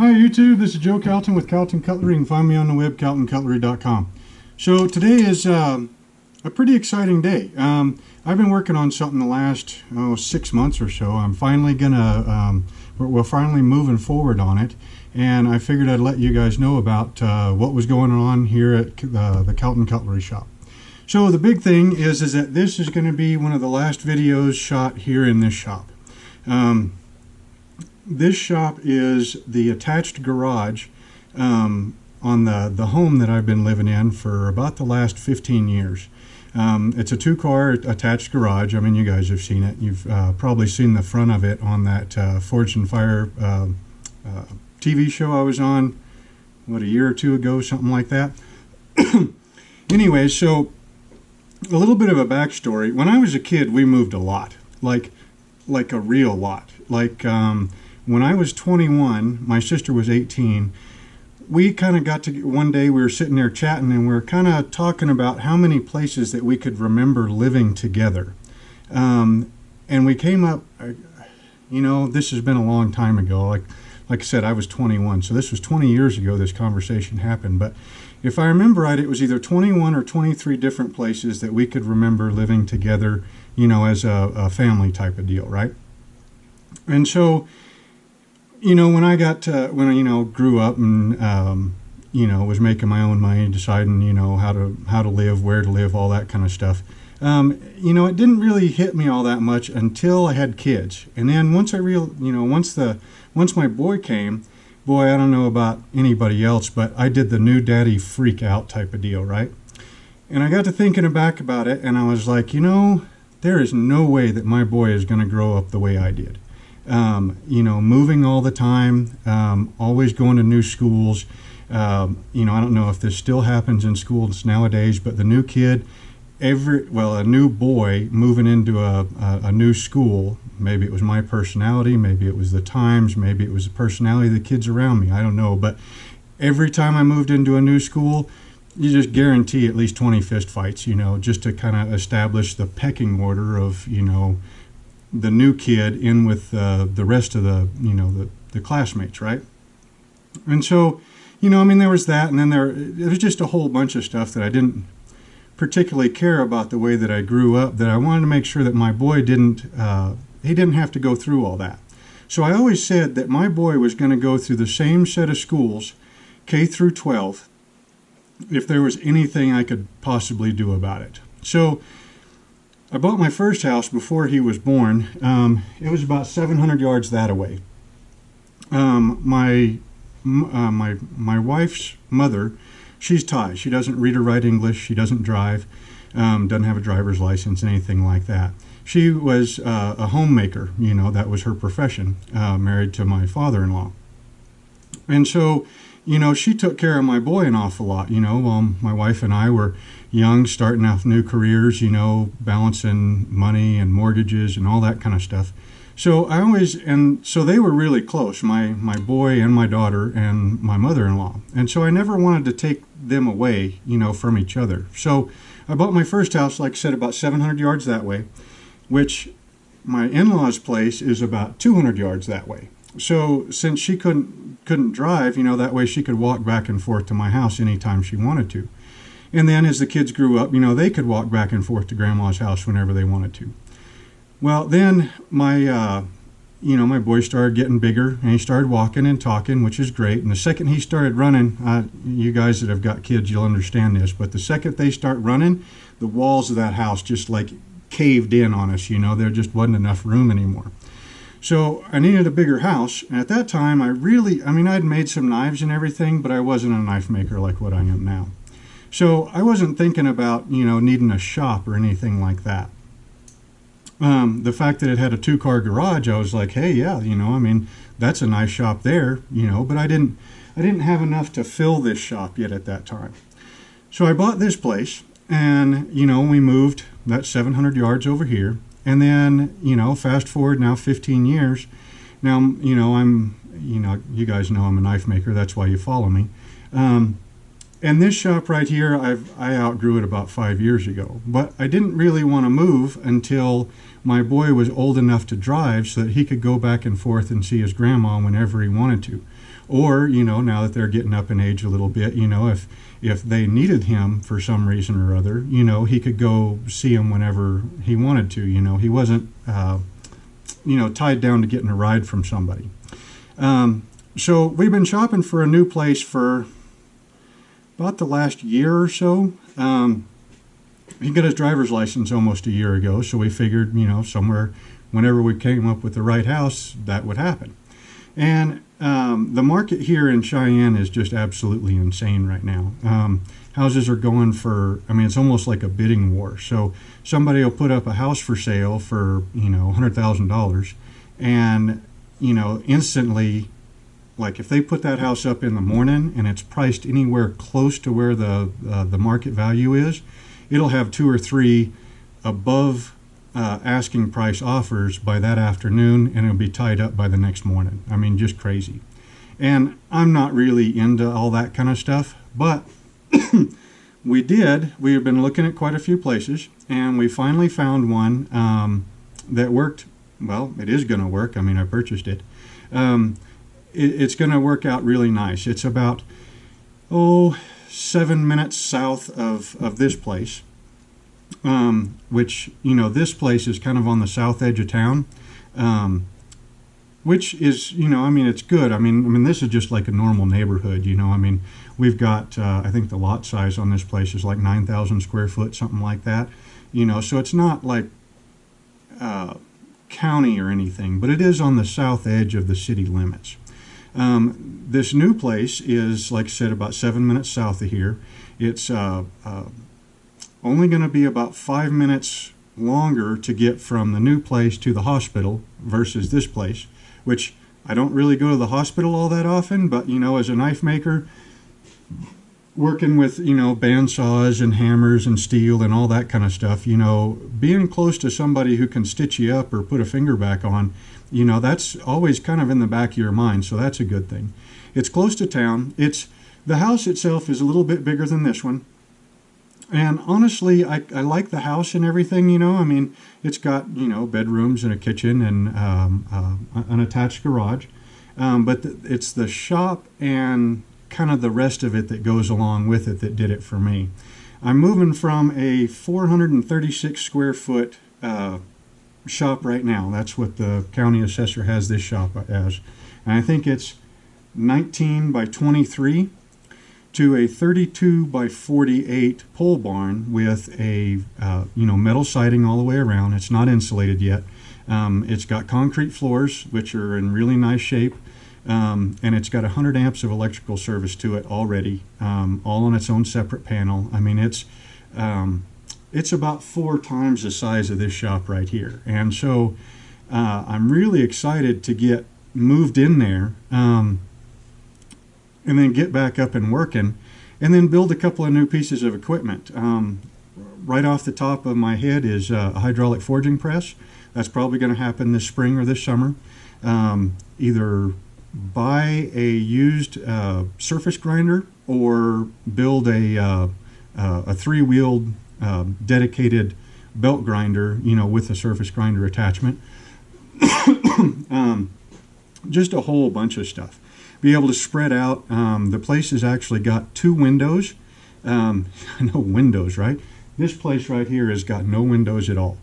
Hi YouTube, this is Joe Calton with Calton Cutlery. You can find me on the web, caltoncutlery.com. So today is a pretty exciting day. I've been working on something the last 6 months or so. I'm finally gonna, we're finally moving forward on it, and I figured I'd let you guys know about what was going on here at the Calton Cutlery shop. So the big thing is that this is going to be one of the last videos shot here in this shop. This shop is the attached garage on the home that I've been living in for about the last 15 years. It's a two-car attached garage. I mean, you guys have seen it. You've probably seen the front of it on that Forged and Fire TV show I was on, what, a year or two ago, something like that. Anyway, so a little bit of a backstory. When I was a kid, we moved a lot, like a real lot. When I was 21, my sister was 18, we kind of got to, one day we were sitting there chatting and we were kind of talking about how many places that we could remember living together. And we came up, this has been a long time ago. Like I said, I was 21, so this was 20 years ago this conversation happened. But if I remember right, it was either 21 or 23 different places that we could remember living together, as a family type of deal, right? And so, when I got to, when I, grew up and, was making my own money, deciding, how to live, where to live, all that kind of stuff. It didn't really hit me all that much until I had kids. And then once once my boy came, boy, I don't know about anybody else, but I did the new daddy freak out type of deal, right? And I got to thinking back about it, and I was like, there is no way that my boy is going to grow up the way I did. Moving all the time, always going to new schools. I don't know if this still happens in schools nowadays, but the new kid, a new boy moving into a new school, maybe it was my personality, maybe it was the times, maybe it was the personality of the kids around me, I don't know, but every time I moved into a new school, you just guarantee at least 20 fist fights, just to kind of establish the pecking order of, the new kid in with the rest of the classmates, right? And so, there was that, and then there was just a whole bunch of stuff that I didn't particularly care about the way that I grew up, that I wanted to make sure that my boy didn't have to go through all that. So I always said that my boy was going to go through the same set of schools, K through 12, if there was anything I could possibly do about it. So I bought my first house before he was born. It was about 700 yards that away. My wife's mother, she's Thai. She doesn't read or write English. She doesn't drive. Doesn't have a driver's license, anything like that. She was a homemaker. That was her profession. Married to my father-in-law, and so, she took care of my boy an awful lot, while my wife and I were young, starting off new careers, balancing money and mortgages and all that kind of stuff. So so they were really close, my boy and my daughter and my mother-in-law. And so I never wanted to take them away, from each other. So I bought my first house, like I said, about 700 yards that way, which my in-laws' place is about 200 yards that way. So since she couldn't drive, that way she could walk back and forth to my house anytime she wanted to. And then as the kids grew up, they could walk back and forth to Grandma's house whenever they wanted to. Well, then my boy started getting bigger, and he started walking and talking, which is great. And the second he started running, you guys that have got kids, you'll understand this, but the second they start running, the walls of that house just like caved in on us. There just wasn't enough room anymore. So I needed a bigger house, and at that time I'd made some knives and everything, but I wasn't a knife maker like what I am now. So I wasn't thinking about, needing a shop or anything like that. The fact that it had a two-car garage, I was like, hey, yeah, that's a nice shop there, but I didn't have enough to fill this shop yet at that time. So I bought this place, and, we moved that 700 yards over here. And then, fast forward now 15 years. Now, you guys know I'm a knife maker. That's why you follow me. And this shop right here, I outgrew it about 5 years ago. But I didn't really want to move until my boy was old enough to drive so that he could go back and forth and see his grandma whenever he wanted to. Or, now that they're getting up in age a little bit, if they needed him for some reason or other, he could go see him whenever he wanted to. He wasn't, tied down to getting a ride from somebody. So we've been shopping for a new place for about the last year or so. He got his driver's license almost a year ago, so we figured, somewhere, whenever we came up with the right house, that would happen. And the market here in Cheyenne is just absolutely insane right now. Houses are going for, it's almost like a bidding war. So somebody will put up a house for sale for, $100,000, and, instantly, like if they put that house up in the morning and it's priced anywhere close to where the market value is, it'll have 2 or 3 above asking price offers by that afternoon, and it'll be tied up by the next morning. Just crazy. And I'm not really into all that kind of stuff, but we have been looking at quite a few places, and we finally found one that worked. Well, it is going to work. I purchased it. It's going to work out really nice. It's about 7 minutes south of this place, which, this place is kind of on the south edge of town, which is, it's good. This is just like a normal neighborhood, we've got, I think the lot size on this place is like 9,000 square foot, something like that, so it's not like county or anything, but it is on the south edge of the city limits. This new place is, like I said, about 7 minutes south of here. It's only going to be about 5 minutes longer to get from the new place to the hospital versus this place, which I don't really go to the hospital all that often, but, as a knife maker, working with, bandsaws and hammers and steel and all that kind of stuff, being close to somebody who can stitch you up or put a finger back on, that's always kind of in the back of your mind, so that's a good thing. It's close to town. The house itself is a little bit bigger than this one. And honestly, I like the house and everything, it's got, bedrooms and a kitchen and an attached garage. But it's the shop and kind of the rest of it that goes along with it that did it for me. I'm moving from a 436 square foot shop right now. That's what the county assessor has this shop as. And I think it's 19 by 23 to a 32 by 48 pole barn with a metal siding all the way around. It's not insulated yet. It's got concrete floors, which are in really nice shape, and it's got 100 amps of electrical service to it already, all on its own separate panel. It's about 4 times the size of this shop right here, and so I'm really excited to get moved in there. And then get back up and working, and then build a couple of new pieces of equipment. Right off the top of my head is a hydraulic forging press. That's probably going to happen this spring or this summer. Either buy a used surface grinder or build a 3-wheeled dedicated belt grinder, with a surface grinder attachment. Just a whole bunch of stuff. Be able to spread out. The place has actually got 2 windows. No windows, right? This place right here has got no windows at all.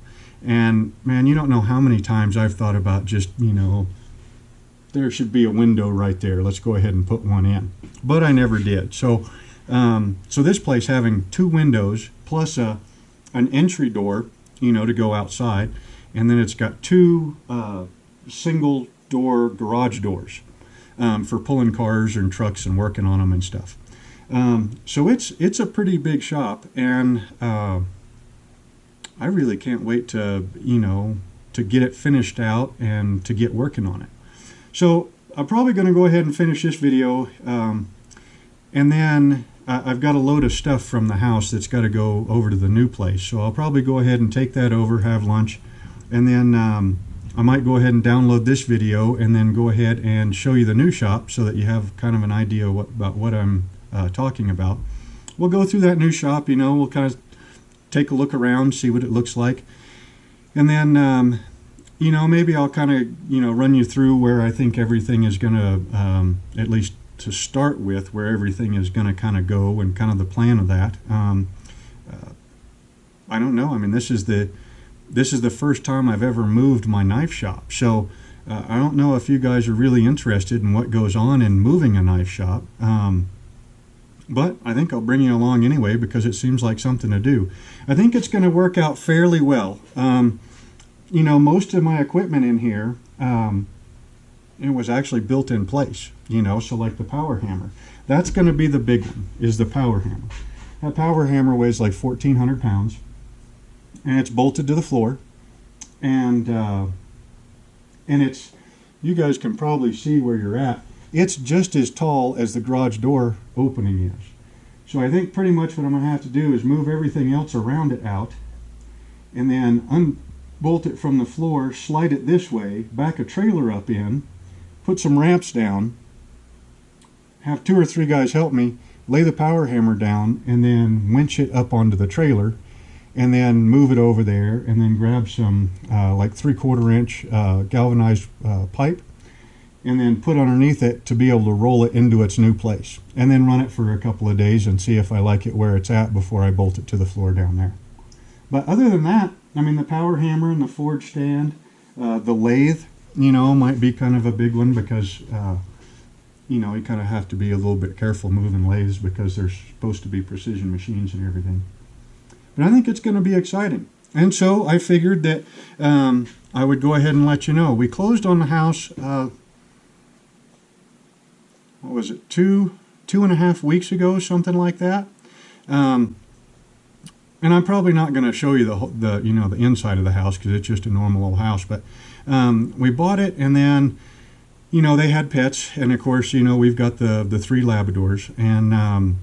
And man, you don't know how many times I've thought about just, there should be a window right there. Let's go ahead and put one in. But I never did. So this place having 2 windows plus an entry door, to go outside. And then it's got 2 single door garage doors. For pulling cars and trucks and working on them and stuff. So it's a pretty big shop, and I really can't wait to get it finished out and to get working on it. So I'm probably going to go ahead and finish this video, and then I've got a load of stuff from the house that's got to go over to the new place. So I'll probably go ahead and take that over, have lunch, and then I might go ahead and download this video and then go ahead and show you the new shop so that you have kind of an idea about what I'm talking about. we'll go through that new shop. We'll kind of take a look around, see what it looks like, and then maybe I'll kind of run you through where I think everything is going to, at least to start with, where everything is going to kind of go and kind of the plan of that. I don't know. I mean, this is the first time I've ever moved my knife shop, so I don't know if you guys are really interested in what goes on in moving a knife shop. But I think I'll bring you along anyway because it seems like something to do. I think it's going to work out fairly well. Most of my equipment in here, it was actually built in place, so like the power hammer. That's going to be the big one, is the power hammer. That power hammer weighs like 1,400 pounds, and it's bolted to the floor. And it's, you guys can probably see where you're at. It's just as tall as the garage door opening is. So I think pretty much what I'm going to have to do is move everything else around it out and then unbolt it from the floor, slide it this way, back a trailer up in, put some ramps down, have 2 or 3 guys help me, lay the power hammer down, and then winch it up onto the trailer, and then move it over there, and then grab some like 3/4 inch galvanized pipe, and then put underneath it to be able to roll it into its new place, and then run it for a couple of days and see if I like it where it's at before I bolt it to the floor down there. But other than that, I mean, the power hammer and the forge stand, the lathe, might be kind of a big one because, you kind of have to be a little bit careful moving lathes because they're supposed to be precision machines and everything. But I think it's going to be exciting. And so I figured that I would go ahead and let you know. We closed on the house, what was it, 2.5 weeks ago, something like that. And I'm probably not going to show you the inside of the house because it's just a normal old house. But we bought it, and then they had pets, and of course we've got the 3 Labradors, and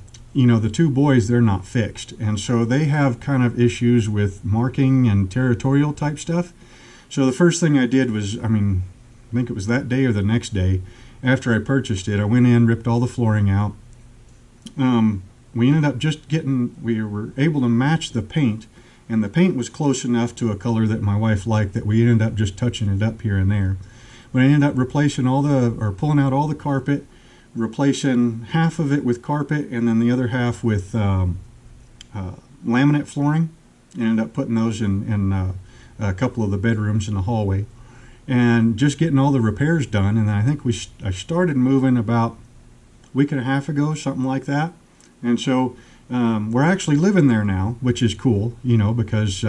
the 2 boys, they're not fixed, and so they have kind of issues with marking and territorial type stuff. So the first thing I did was, I think it was that day or the next day after I purchased it, I went in, ripped all the flooring out. We ended up we were able to match the paint, and the paint was close enough to a color that my wife liked that we ended up just touching it up here and there. But I ended up replacing pulling out all the carpet, replacing half of it with carpet, and then the other half with laminate flooring, and ended up putting those in a couple of the bedrooms in the hallway, and just getting all the repairs done. And then I think I started moving about a week and a half ago, something like that. And so we're actually living there now, which is cool, because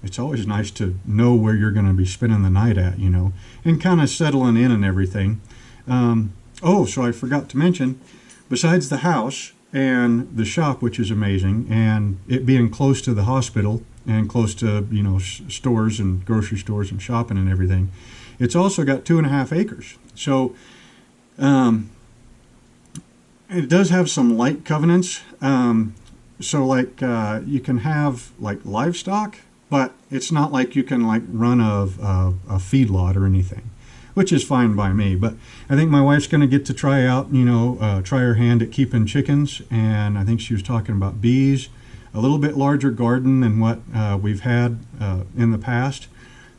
it's always nice to know where you're going to be spending the night at, and kind of settling in and everything. So I forgot to mention, besides the house and the shop, which is amazing, and it being close to the hospital and close to, stores and grocery stores and shopping and everything, it's also got 2.5 acres. So it does have some light covenants. So like you can have like livestock, but it's not like you can like run a feedlot or anything, which is fine by me. But I think my wife's going to get to try out, try her hand at keeping chickens. And I think she was talking about bees, a little bit larger garden than what we've had in the past.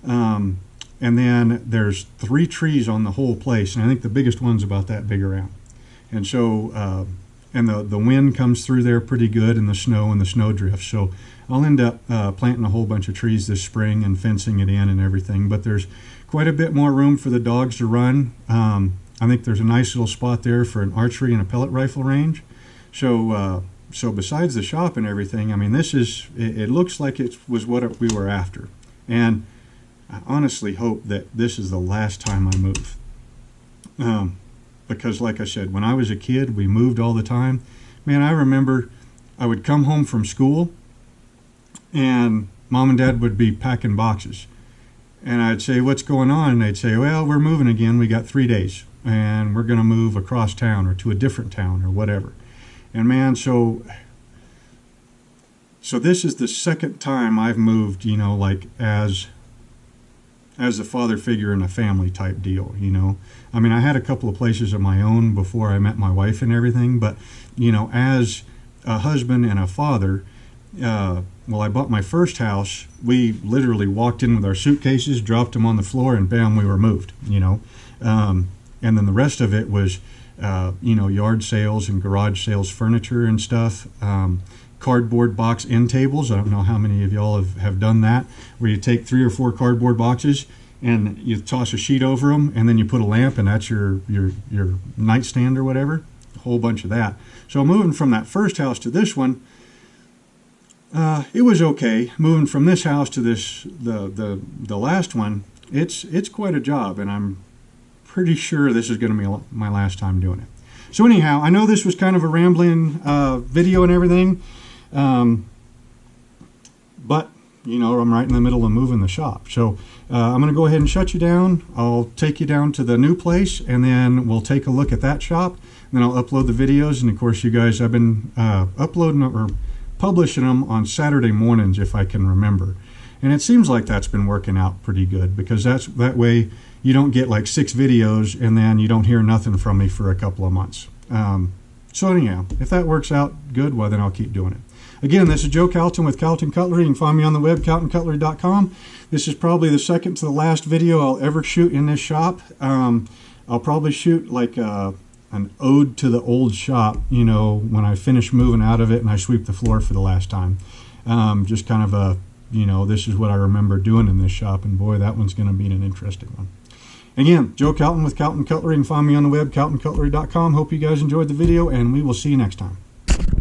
And then there's 3 trees on the whole place. And I think the biggest one's about that big around. And so, and the wind comes through there pretty good, and the snow drift. So I'll end up planting a whole bunch of trees this spring and fencing it in and everything. But there's quite a bit more room for the dogs to run. I think there's a nice little spot there for an archery and a pellet rifle range. So besides the shop and everything, it looks like it was what we were after. And I honestly hope that this is the last time I move. Because like I said, when I was a kid, we moved all the time. Man, I remember I would come home from school and Mom and Dad would be packing boxes. And I'd say, what's going on? And they'd say, well, we're moving again. We got 3 days and we're going to move across town or to a different town or whatever. And man, so this is the second time I've moved, like as a father figure in a family type deal, I had a couple of places of my own before I met my wife and everything, but, as a husband and a father. Well, I bought my first house. We literally walked in with our suitcases, dropped them on the floor, and bam, we were moved, you know. And then the rest of it was, you know, yard sales and garage sales, furniture and stuff. Cardboard box end tables. I don't know how many of y'all have done that, where you take 3 or 4 cardboard boxes and you toss a sheet over them, and then you put a lamp, and that's your nightstand or whatever. A whole bunch of that. So moving from that first house to this one, it was okay. Moving from this house to the last one, it's quite a job, and I'm pretty sure this is going to be my last time doing it. So anyhow, I know this was kind of a rambling video and everything, but you know, I'm right in the middle of moving the shop. So I'm going to go ahead and shut you down. I'll take you down to the new place, and then we'll take a look at that shop. And then I'll upload the videos, and of course, you guys, I've been uploading or publishing them on Saturday mornings, if I can remember. And it seems like that's been working out pretty good, because that way you don't get like 6 videos and then you don't hear nothing from me for a couple of months. So anyhow, if that works out good, well, then I'll keep doing it. Again, this is Joe Calton with Calton Cutlery. You can find me on the web, caltoncutlery.com. This is probably the second to the last video I'll ever shoot in this shop. I'll probably shoot like an ode to the old shop, you know, when I finish moving out of it and I sweep the floor for the last time. Just kind of a, you know, this is what I remember doing in this shop, and boy, that one's going to be an interesting one. Again, Joe Calton with Calton Cutlery. You can find me on the web, caltoncutlery.com. Hope you guys enjoyed the video, and we will see you next time.